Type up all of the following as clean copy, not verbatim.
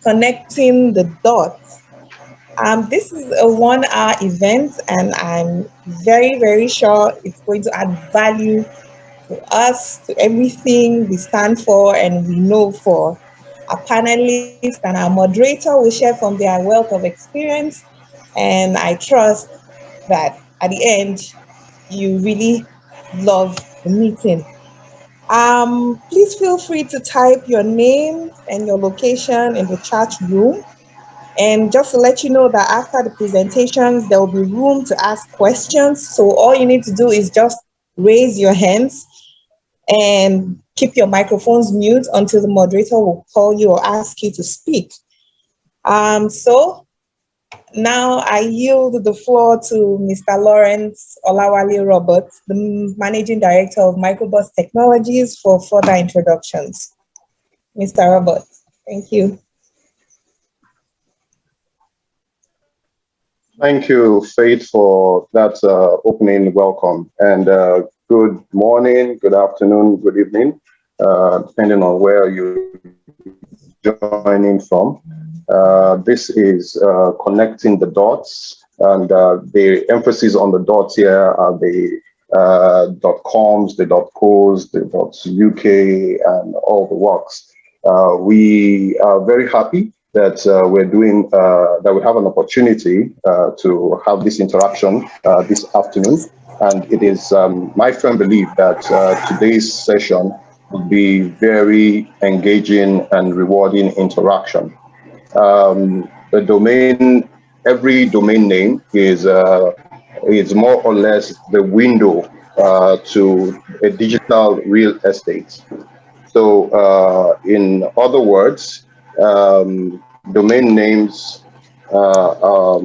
connecting the dots. This is a 1 hour event, and I'm very, very sure it's going to add value to us, to everything we stand for and we know for. Our panelists and our moderator will share from their wealth of experience, and I trust that at the end, you really love the meeting. Please feel free to type your name and your location in the chat room. And just to let you know that after the presentations, there will be room to ask questions. So all you need to do is just raise your hands and keep your microphones mute until the moderator will call you or ask you to speak. So now I yield the floor to Mr. Lawrence Olawale Roberts, the Managing Director of MicroBoss Technologies, for further introductions. Mr. Roberts, thank you. Thank you, Faith, for that opening welcome. And good morning, good afternoon, good evening, depending on where you're joining from. This is connecting the dots, and the emphasis on the dots here are the .coms, the .cos, the .uk, and all the works. We are very happy that we're doing, that we have an opportunity to have this interaction this afternoon. And it is my firm belief that today's session will be very engaging and rewarding interaction. The domain, every domain name is more or less the window to a digital real estate. So in other words, domain names are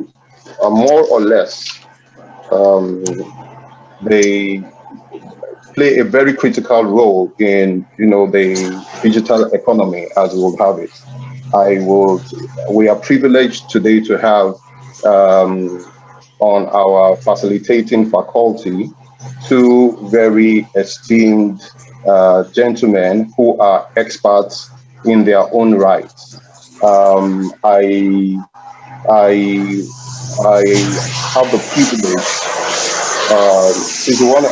more or less, they play a very critical role in, the digital economy as we will have it. We are privileged today to have on our facilitating faculty two very esteemed gentlemen who are experts in their own right. I have the privilege. If you want to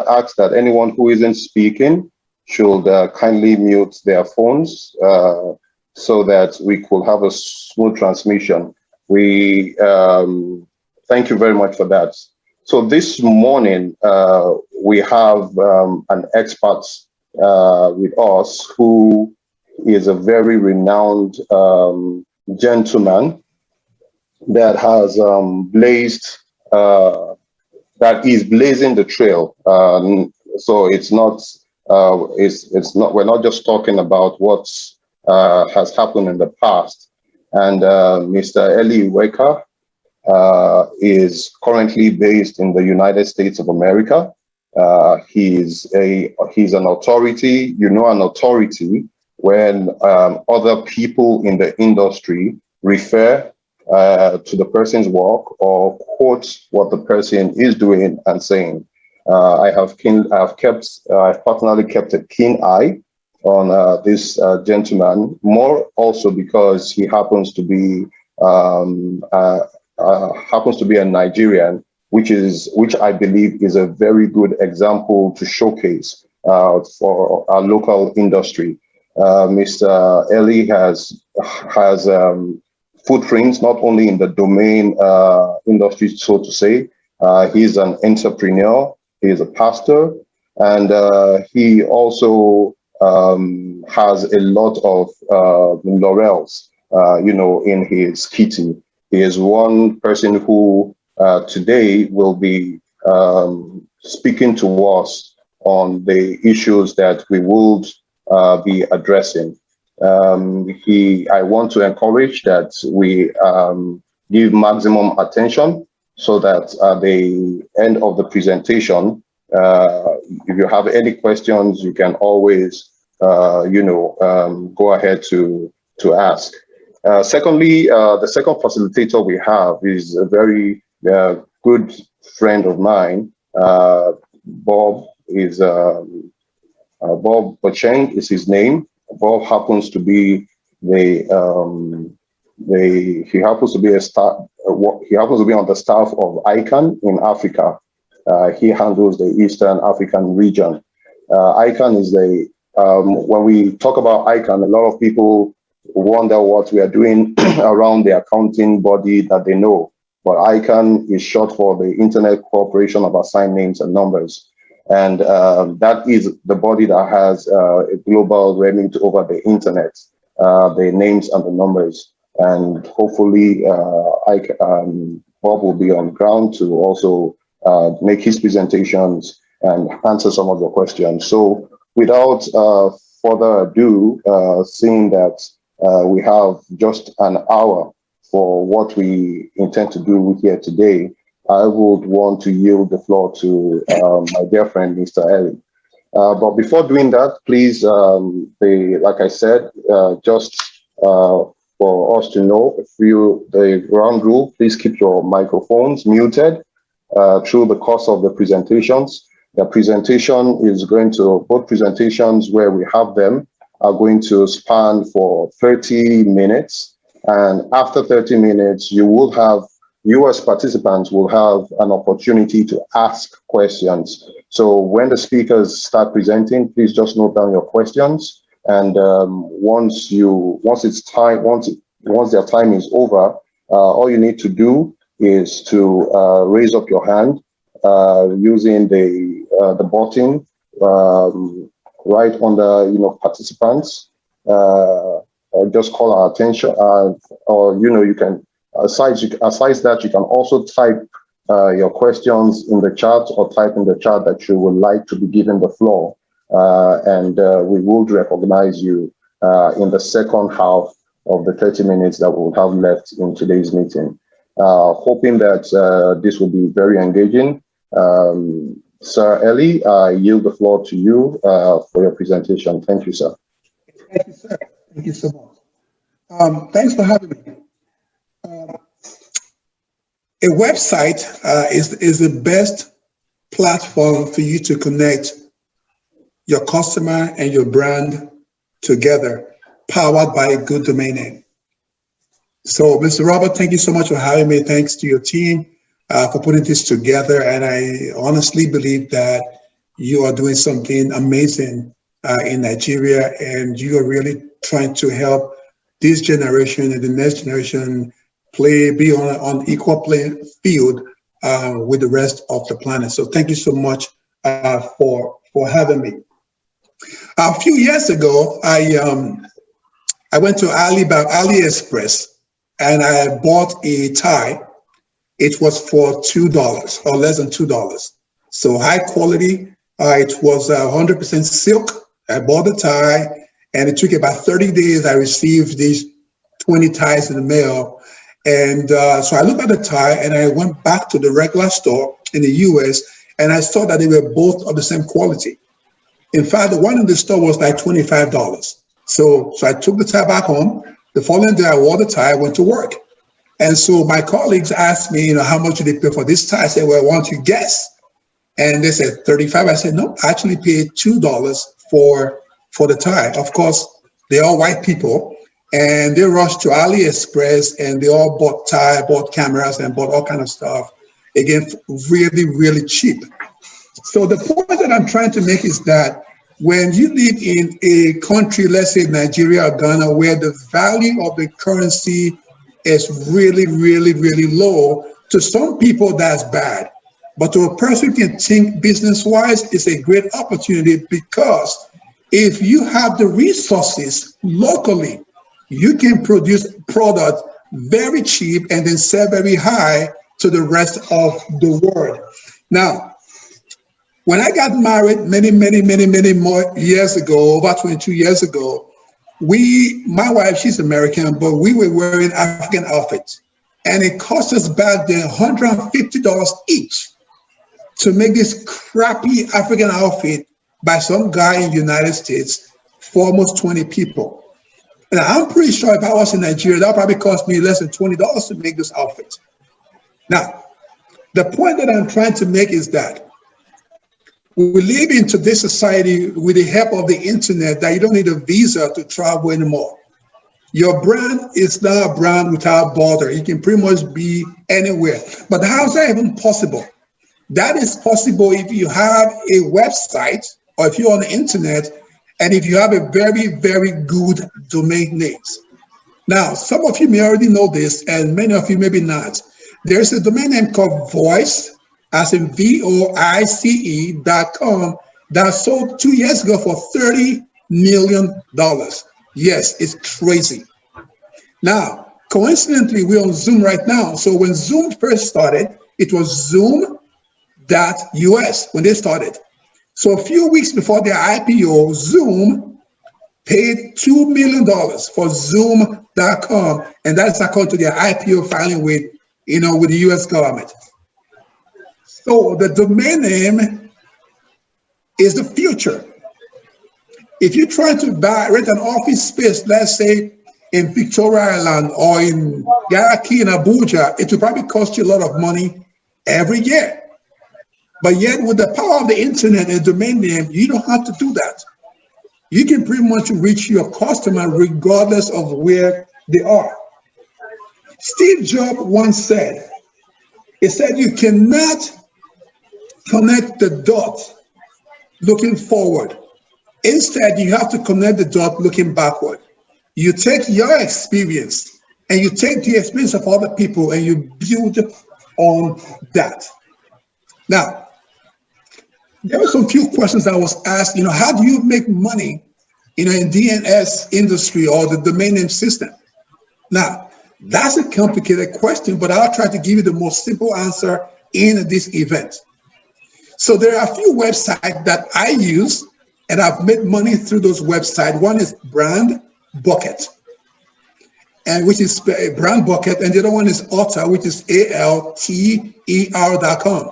ask that anyone who isn't speaking should kindly mute their phones so that we could have a smooth transmission. We thank you very much for that. So this morning we have an expert with us who is a very renowned gentleman that has that is blazing the trail. So it's not, we're not just talking about what has happened in the past. And Mr. Eli Weka is currently based in the United States of America. He's an authority, an authority when other people in the industry refer to the person's work or quote what the person is doing and saying. I've personally kept a keen eye on this gentleman, more also because he happens to be a Nigerian, which I believe is a very good example to showcase for our local industry. Mr. Eli has footprints not only in the domain industry, so to say. He's an entrepreneur, he is a pastor, and he also has a lot of laurels, in his kitty. He is one person who today will be speaking to us on the issues that we would be addressing. I want to encourage that we give maximum attention so that at the end of the presentation, if you have any questions, you can always, go ahead to ask. Secondly, the second facilitator we have is a very good friend of mine. Bob is Bob Bacheng is his name. Bob happens to be he happens to be he happens to be on the staff of ICANN in Africa. He handles the Eastern African region. ICANN is when we talk about ICANN, a lot of people wonder what we are doing around the accounting body that they know. But ICANN is short for the Internet Corporation of Assigned Names and Numbers. And that is the body that has a global remit over the Internet, the names and the numbers. And hopefully Bob will be on ground to also make his presentations and answer some of the questions. So without further ado, seeing that we have just an hour for what we intend to do here today, I would want to yield the floor to my dear friend, Mr. Ellie. But before doing that, please, like I said, just for us to know, the ground rule, please keep your microphones muted through the course of the presentations. The presentation is both presentations where we have them are going to span for 30 minutes. And after 30 minutes, you as participants will have an opportunity to ask questions. So when the speakers start presenting, please just note down your questions. And once their time is over, all you need to do is to raise up your hand using the button right under participants. Just call our attention, or you can aside that you can also type your questions in the chat, or type in the chat that you would like to be given the floor, and we would recognize you in the second half of the 30 minutes that we'll have left in today's meeting. Hoping that this will be very engaging. Sir Ellie, I yield the floor to you for your presentation. Thank you, sir. Thank you, sir. Thank you so much. Thanks for having me. A website is the best platform for you to connect your customer and your brand together, powered by a good domain name. So, Mr. Robert, thank you so much for having me. Thanks to your team for putting this together. And I honestly believe that you are doing something amazing in Nigeria, and you are really trying to help this generation and the next generation be on equal playing field with the rest of the planet. So thank you so much for having me. A few years ago, I went to AliExpress and I bought a tie. It was for $2 or less than $2. So high quality. It was 100% silk. I bought the tie, and it took about 30 days. I received these 20 ties in the mail. And so I looked at the tie, and I went back to the regular store in the US, and I saw that they were both of the same quality. In fact, the one in the store was like $25. So I took the tie back home. The following day, I wore the tie, went to work. And so my colleagues asked me, how much did they pay for this tie? I said, well, why don't you guess? And they said 35. I said, no, I actually paid $2 for the tie. Of course, they're all white people, and they rushed to AliExpress, and they all bought tie, bought cameras, and bought all kind of stuff. Again, really, really cheap. So the point that I'm trying to make is that when you live in a country, let's say Nigeria or Ghana, where the value of the currency is really, really, really low, to some people that's bad. But to a person who can think business-wise, it's a great opportunity, because if you have the resources locally, you can produce product very cheap and then sell very high to the rest of the world. Now, when I got married many more years ago, over 22 years ago, my wife, she's American, but we were wearing African outfits. And it cost us back then $150 each to make this crappy African outfit by some guy in the United States for almost 20 people. And I'm pretty sure if I was in Nigeria, that would probably cost me less than $20 to make this outfit. Now, the point that I'm trying to make is that We live in today's society with the help of the internet that you don't need a visa to travel anymore. Your brand is now a brand without border. It can pretty much be anywhere. But how is that even possible? That is possible if you have a website or if you're on the internet and if you have a very, very good domain names. Now, some of you may already know this and many of you maybe not. There's a domain name called voice, as in voice.com, that sold 2 years ago for $30 million. Yes, it's crazy. Now, coincidentally, we're on Zoom right now. So when Zoom first started, it was Zoom.us when they started. So a few weeks before their IPO, Zoom paid $2 million for Zoom.com, and that's according to their IPO filing with the US government. So the domain name is the future. If you're trying to rent an office space, let's say in Victoria Island or in Garaki in Abuja, it will probably cost you a lot of money every year. But yet with the power of the internet and domain name, you don't have to do that. You can pretty much reach your customer regardless of where they are. Steve Jobs once said, he said, you cannot connect the dots looking forward. Instead, you have to connect the dot looking backward. You take your experience and you take the experience of other people and you build on that. Now, there were some few questions I was asked, how do you make money, in DNS industry or the domain name system? Now, that's a complicated question, but I'll try to give you the most simple answer in this event. So there are a few websites that I use and I've made money through those websites. One is Brand Bucket, and which is Brand Bucket, and the other one is Alter, which is ALTER.com.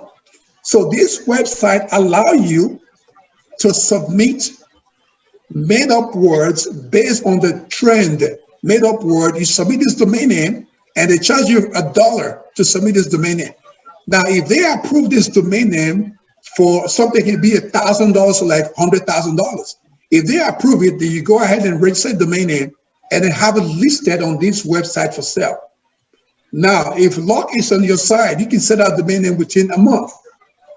So this website allow you to submit made up words based on the trend. Made up word, you submit this domain name and they charge you $1 to submit this domain name. Now, if they approve this domain name for something, it can be $1,000 or like $100,000. If they approve it, then you go ahead and register the domain name and then have it listed on this website for sale. Now, if luck is on your side, you can set out the domain name within a month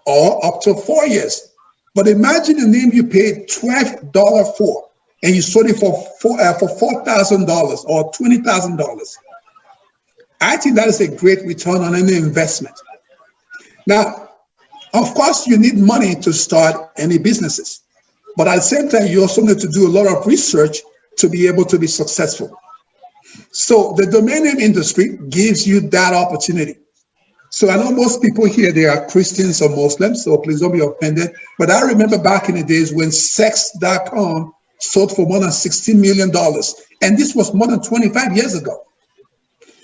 or up to 4 years. But imagine a name you paid $12 for and you sold it for $4,000 or $20,000. I think that is a great return on any investment. Now, of course, you need money to start any businesses, but at the same time, you also need to do a lot of research to be able to be successful. So the domain name industry gives you that opportunity. So I know most people here, they are Christians or Muslims, so please don't be offended. But I remember back in the days when sex.com sold for more than $16 million. And this was more than 25 years ago.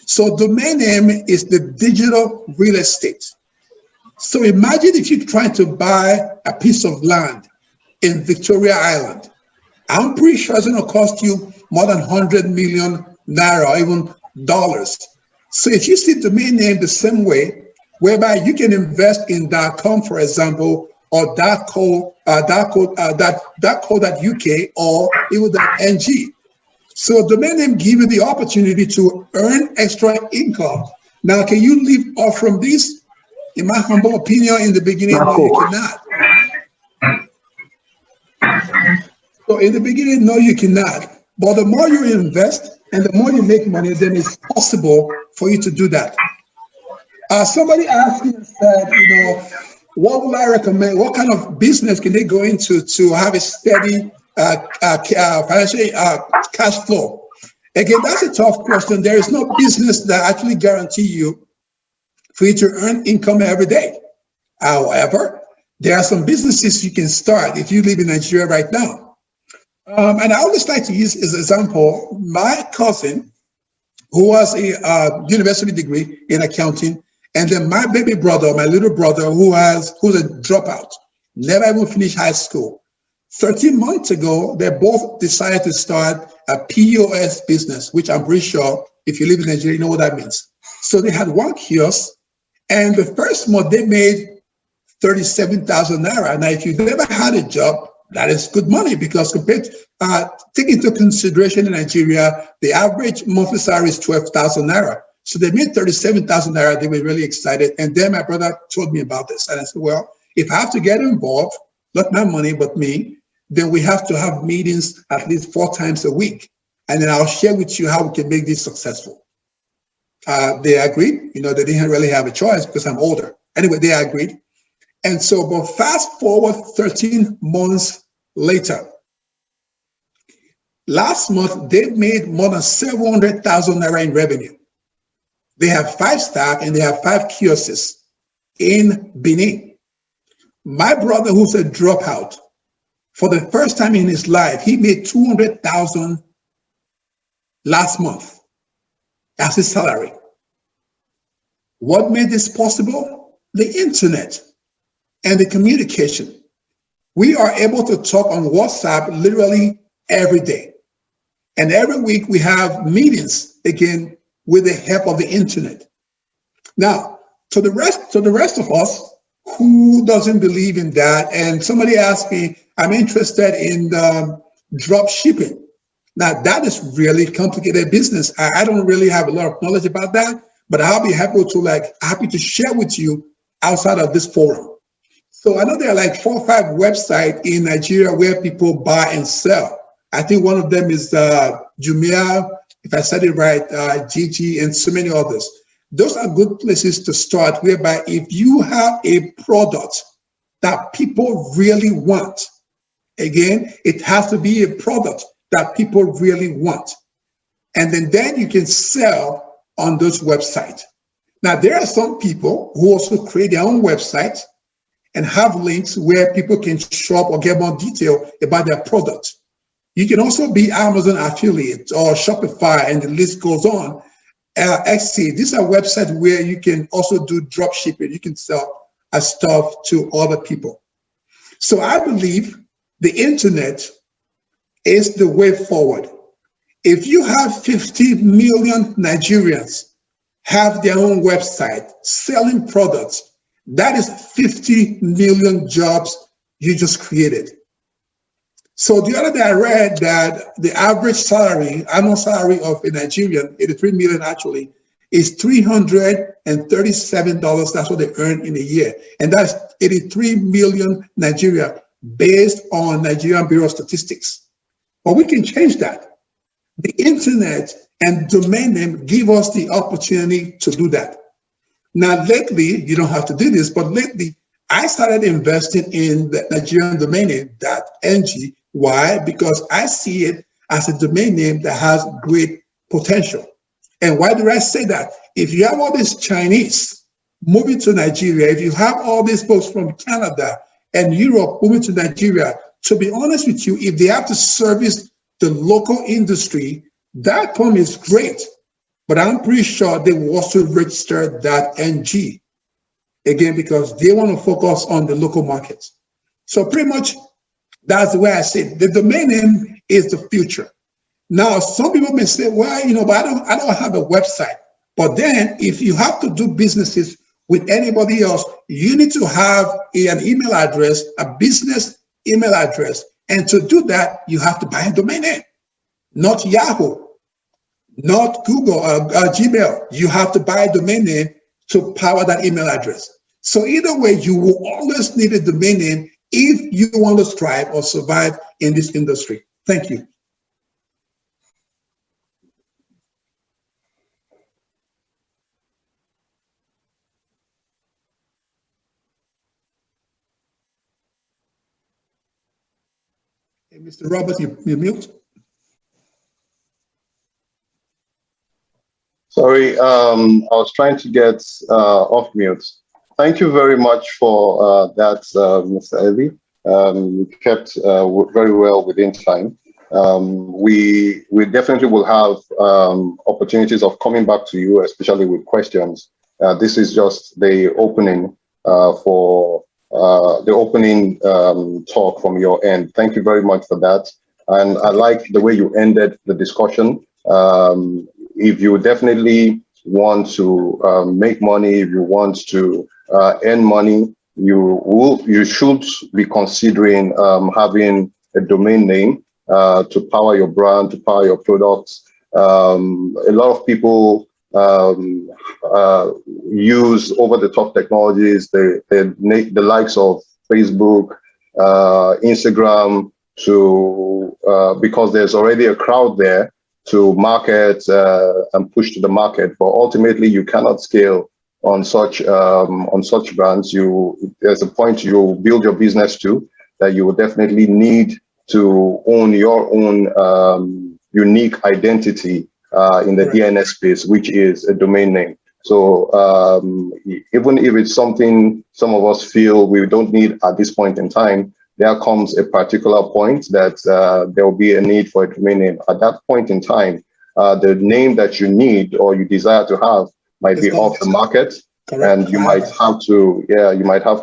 So domain name is the digital real estate. So imagine if you're trying to buy a piece of land in Victoria Island. I'm pretty sure it's going to cost you more than 100 million naira or even dollars. So if you see domain name the same way, whereby you can invest in .com, for example, or .co.uk or even .ng. So domain name give you the opportunity to earn extra income. Now, can you live off from this? In my humble opinion, in the beginning, no, you cannot. So in the beginning, no, you cannot. But the more you invest and the more you make money, then it's possible for you to do that. Somebody asked me and said, what would I recommend? What kind of business can they go into to have a steady financial cash flow? Again, that's a tough question. There is no business that actually guarantee you for you to earn income every day. However, there are some businesses you can start if you live in Nigeria right now. And I always like to use as an example, my cousin, who has a university degree in accounting, and then my baby brother, my little brother, who's a dropout, never even finished high school. 13 months ago, they both decided to start a POS business, which I'm pretty sure if you live in Nigeria, you know what that means. So they had one kiosk, and the first month they made 37,000 naira. Now, if you've never had a job, that is good money because compared, take into consideration in Nigeria, the average monthly salary is 12,000 naira. So they made 37,000 naira. They were really excited. And then my brother told me about this. And I said, well, if I have to get involved, not my money, but me, then we have to have meetings at least 4 times a week. And then I'll share with you how we can make this successful. They agreed. You know, they didn't really have a choice because I'm older. Anyway, they agreed. And so, but fast forward 13 months later, last month, they made more than 700,000 naira in revenue. They have 5 staff and they have 5 kiosks in Benin. My brother, who's a dropout, for the first time in his life, he made 200,000 last month as his salary. What made this possible? The internet and the communication. We are able to talk on WhatsApp literally every day. And every week we have meetings, again, with the help of the internet. Now, to the rest of us who doesn't believe in that, and somebody asked me, I'm interested in drop shipping. Now, that is really complicated business. I don't really have a lot of knowledge about that, but I'll be happy to share with you outside of this forum. So I know there are like 4 or 5 websites in Nigeria where people buy and sell. I think one of them is Jumia, if I said it right, Gigi, and so many others. Those are good places to start, whereby if you have a product that people really want, again, it has to be a product that people really want. And then you can sell on those websites. Now, there are some people who also create their own websites and have links where people can shop or get more detail about their product. You can also be Amazon affiliate or Shopify, and the list goes on. Etsy, these are websites where you can also do drop shipping. You can sell stuff to other people. So I believe the internet is the way forward. If you have 50 million Nigerians have their own website selling products, that is 50 million jobs you just created. So the other day I read that the average salary, annual salary of a Nigerian, 83 million actually, is $337. That's what they earn in a year. And that's 83 million Nigeria based on Nigerian Bureau of Statistics. But we can change that. The internet and domain name give us the opportunity to do that. Now, lately, you don't have to do this, but lately, I started investing in the Nigerian domain name, .ng. Why? Because I see it as a domain name that has great potential. And why do I say that? If you have all these Chinese moving to Nigeria, if you have all these folks from Canada and Europe moving to Nigeria, to be honest with you, if they have to service the local industry, .com is great. But I'm pretty sure they will also register .ng, again, because they want to focus on the local markets. So pretty much that's the way I say it. The domain name is the future. Now, some people may say, well, but I don't have a website. But then if you have to do businesses with anybody else, you need to have an email address, a business email address. And to do that, you have to buy a domain name, not Yahoo, not Google or Gmail. You have to buy a domain name to power that email address. So either way, you will always need a domain name if you want to strive or survive in this industry. Thank you. Hey, Mr. Robert, you mute. Sorry, I was trying to get off mute. Thank you very much for that, Mr. Eli. You kept very well within time. We definitely will have opportunities of coming back to you, especially with questions. This is just the opening for the opening talk from your end. Thank you very much for that. And I like the way you ended the discussion. If you definitely want to make money, if you want to earn money, you should be considering having a domain name to power your brand, to power your products. A lot of people use over-the-top technologies, the likes of Facebook, Instagram, to because there's already a crowd there to market and push to the market. But ultimately, you cannot scale on such brands. There's a point you build your business to that you will definitely need to own your own unique identity in the DNS space, which is a domain name. So even if it's something some of us feel we don't need at this point in time, there comes a particular point that there will be a need for a domain name. At that point in time, the name that you need or you desire to have might be off the market. Correct. And you might have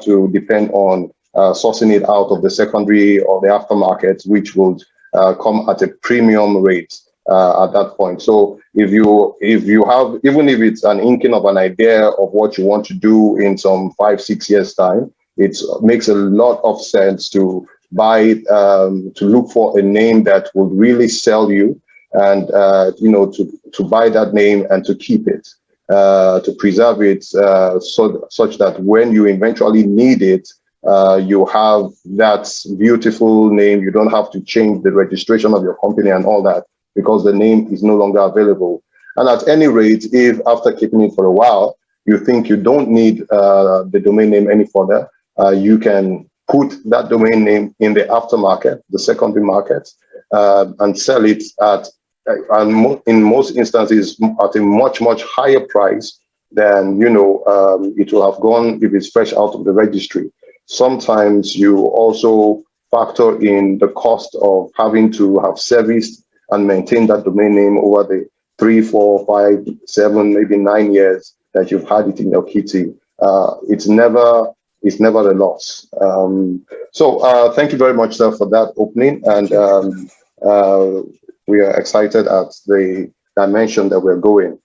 to depend on sourcing it out of the secondary or the aftermarket, which would come at a premium rate at that point. So if you have, even if it's an inkling of an idea of what you want to do in some 5-6 years time, it makes a lot of sense to buy, to look for a name that would really sell you, and to buy that name and to keep it, to preserve it, such that when you eventually need it, you have that beautiful name. You don't have to change the registration of your company and all that, because the name is no longer available. And at any rate, if after keeping it for a while, you think you don't need the domain name any further, you can put that domain name in the aftermarket, the secondary market, and sell it at, in most instances, at a much, much higher price than it will have gone if it's fresh out of the registry. Sometimes you also factor in the cost of having to have serviced and maintain that domain name over the 3, 4, 5, 7, maybe 9 years that you've had it in your kitty. It's never a loss. So thank you very much, sir, for that opening. And we are excited at the dimension that we're going.